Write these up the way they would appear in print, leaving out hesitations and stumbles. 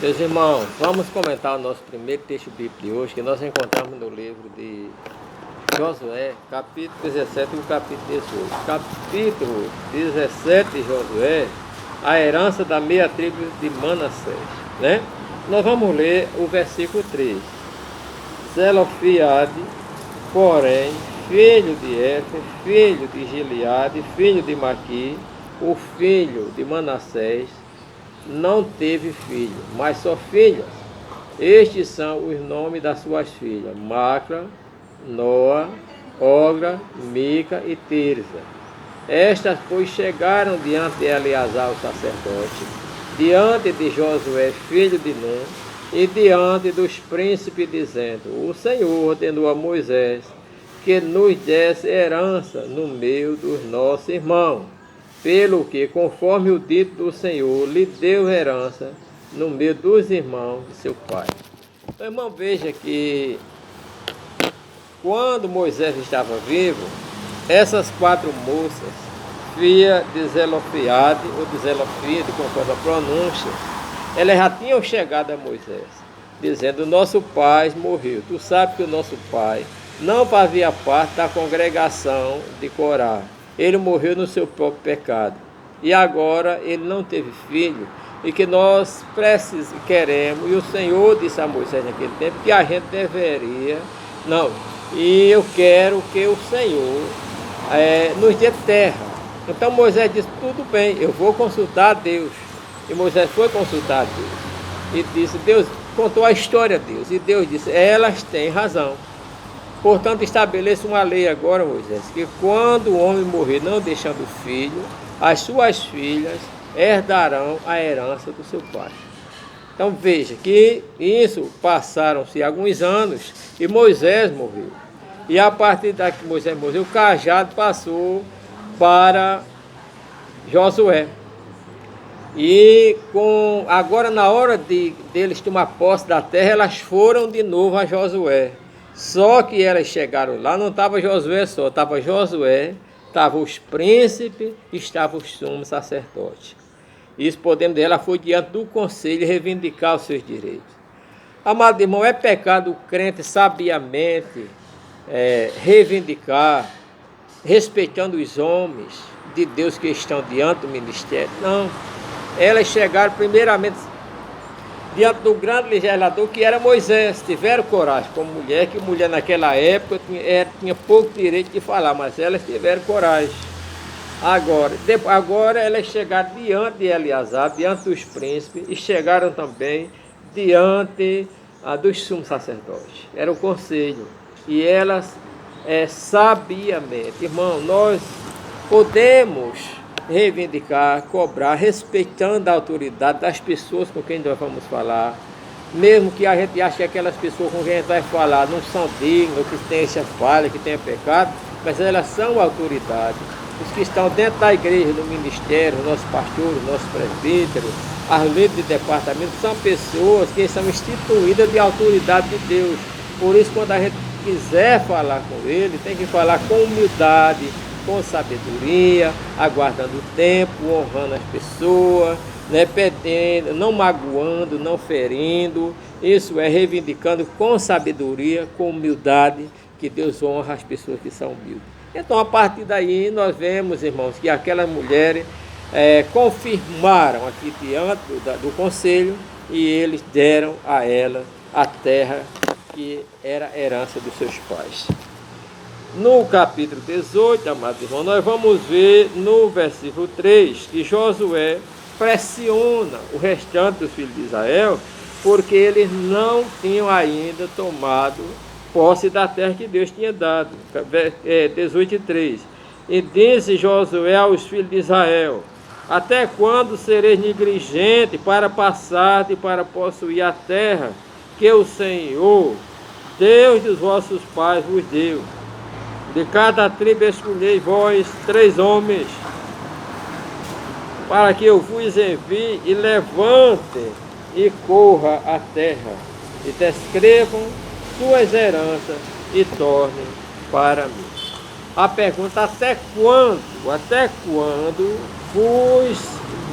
Meus irmãos, vamos comentar o nosso primeiro texto bíblico de hoje, que nós encontramos no livro de Josué, capítulo 17 e o capítulo 18. Capítulo 17 de Josué, a herança da meia tribo de Manassés, né? Nós vamos ler o versículo 3. Zelofiade, porém, filho de Éfer, filho de Gileade, filho de Maqui, o filho de Manassés, não teve filho, mas só filhas. Estes são os nomes das suas filhas: Macra, Noa, Ogra, Mica e Tirza. Estas, pois, chegaram diante de Eleazar, o sacerdote, diante de Josué, filho de Nun, e diante dos príncipes, dizendo: O Senhor ordenou a Moisés que nos desse herança no meio dos nossos irmãos, pelo que, conforme o dito do Senhor, lhe deu herança no meio dos irmãos de seu pai. Então, irmão, veja que quando Moisés estava vivo, essas 4 moças, filha de Zelofiade, ou de Zelofide, conforme a pronúncia, elas já tinham chegado a Moisés, dizendo: nosso pai morreu. Tu sabes que o nosso pai não fazia parte da congregação de Corá. Ele morreu no seu próprio pecado. E agora ele não teve filho. E que nós queremos, e o Senhor disse a Moisés naquele tempo, que a gente deveria, e eu quero que o Senhor nos dê terra. Então Moisés disse: tudo bem, eu vou consultar a Deus. E Moisés foi consultar a Deus. E disse, Deus contou a história a Deus. E Deus disse: elas têm razão. Portanto, estabeleça uma lei agora, Moisés, que quando o homem morrer não deixando filho, as suas filhas herdarão a herança do seu pai. Então veja que isso passaram-se alguns anos e Moisés morreu. E a partir daqui que Moisés morreu, o cajado passou para Josué. E agora na hora deles tomar posse da terra, elas foram de novo a Josué. Só que elas chegaram lá, não estava Josué só, estava Josué, estavam os príncipes, estavam os sumos sacerdotes. Isso podemos dizer, ela foi diante do conselho reivindicar os seus direitos. Amado irmão, é pecado o crente sabiamente reivindicar, respeitando os homens de Deus que estão diante do ministério? Não. Elas chegaram primeiramente diante do grande legislador que era Moisés. Tiveram coragem, como mulher, que mulher naquela época tinha pouco direito de falar, mas elas tiveram coragem. Agora elas chegaram diante de Eleazar, diante dos príncipes, e chegaram também diante dos sumos sacerdotes. Era o conselho. E elas sabiamente, irmão, nós podemos reivindicar, cobrar, respeitando a autoridade das pessoas com quem nós vamos falar, mesmo que a gente ache que aquelas pessoas com quem a gente vai falar não são dignas, que têm essa falha, que têm pecado, mas elas são autoridade. Os que estão dentro da igreja, no ministério, os nossos pastores, os nossos presbíteros, as líderes de departamento, são pessoas que são instituídas de autoridade de Deus. Por isso, quando a gente quiser falar com ele, tem que falar com humildade, com sabedoria, aguardando o tempo, honrando as pessoas, pedindo, não magoando, não ferindo. Isso é reivindicando com sabedoria, com humildade, que Deus honra as pessoas que são humildes. Então, a partir daí, nós vemos, irmãos, que aquelas mulheres confirmaram aqui diante do conselho, e eles deram a ela a terra que era a herança dos seus pais. No capítulo 18, amados irmãos, nós vamos ver no versículo 3 que Josué pressiona o restante dos filhos de Israel, porque eles não tinham ainda tomado posse da terra que Deus tinha dado. 18:3. E disse Josué aos filhos de Israel: até quando sereis negligentes para passar e para possuir a terra que o Senhor, Deus dos vossos pais, vos deu? De cada tribo escolhei vós 3 homens, para que eu vos envie e levante e corra a terra, e descrevam suas heranças e tornem para mim. A pergunta: até quando vos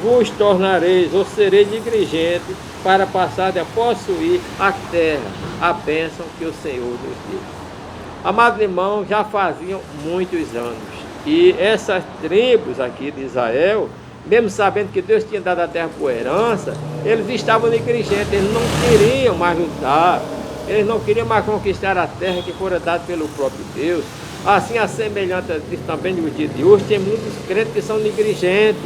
vos tornareis ou sereis negligentes para passar a possuir a terra, a bênção que o Senhor nos deu. Amados irmãos, já faziam muitos anos, e essas tribos aqui de Israel, mesmo sabendo que Deus tinha dado a terra por herança, eles estavam negligentes, eles não queriam mais lutar, eles não queriam mais conquistar a terra que fora dada pelo próprio Deus. Assim, a semelhança disso também no dia de hoje, tem muitos crentes que são negligentes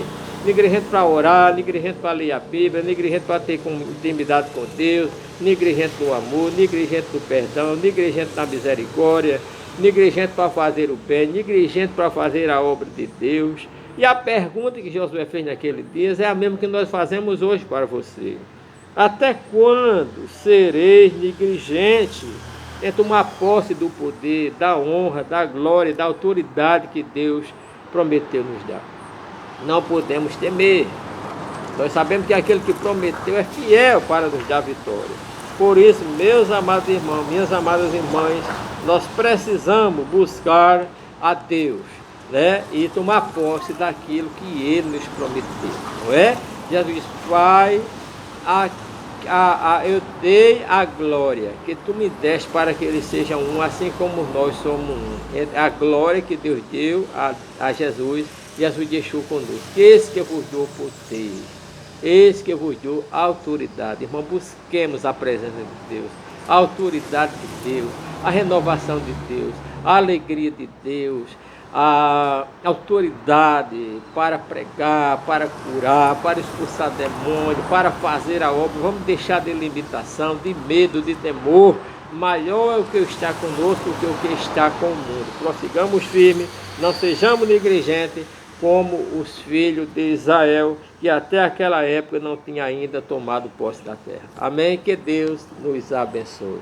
para orar, negligentes para ler a Bíblia, negligentes para ter intimidade com Deus, negligentes no amor, negligentes no perdão, negligentes na misericórdia, negligentes para fazer o bem, negligentes para fazer a obra de Deus. E a pergunta que Josué fez naquele dia é a mesma que nós fazemos hoje para você. Até quando sereis negligentes em tomar posse do poder, da honra, da glória, da autoridade que Deus prometeu nos dar? Não podemos temer. Nós sabemos que aquele que prometeu é fiel para nos dar vitória. Por isso, meus amados irmãos, minhas amadas irmãs, nós precisamos buscar a Deus, né? E tomar posse daquilo que Ele nos prometeu, não é? Jesus diz: Pai, eu dei a glória que Tu me deste para que eles sejam um, assim como nós somos um. É a glória que Deus deu a Jesus, Jesus deixou conosco. Esse que eu vos dou poder, esse que eu vos dou autoridade. Irmão, busquemos a presença de Deus, a autoridade de Deus, a renovação de Deus, a alegria de Deus, a autoridade para pregar, para curar, para expulsar demônio, para fazer a obra. Vamos deixar de limitação, de medo, de temor. Maior é o que está conosco do que o que está com o mundo. Prossigamos firme, não sejamos negligentes como os filhos de Israel, que até aquela época não tinham ainda tomado posse da terra. Amém? Que Deus nos abençoe.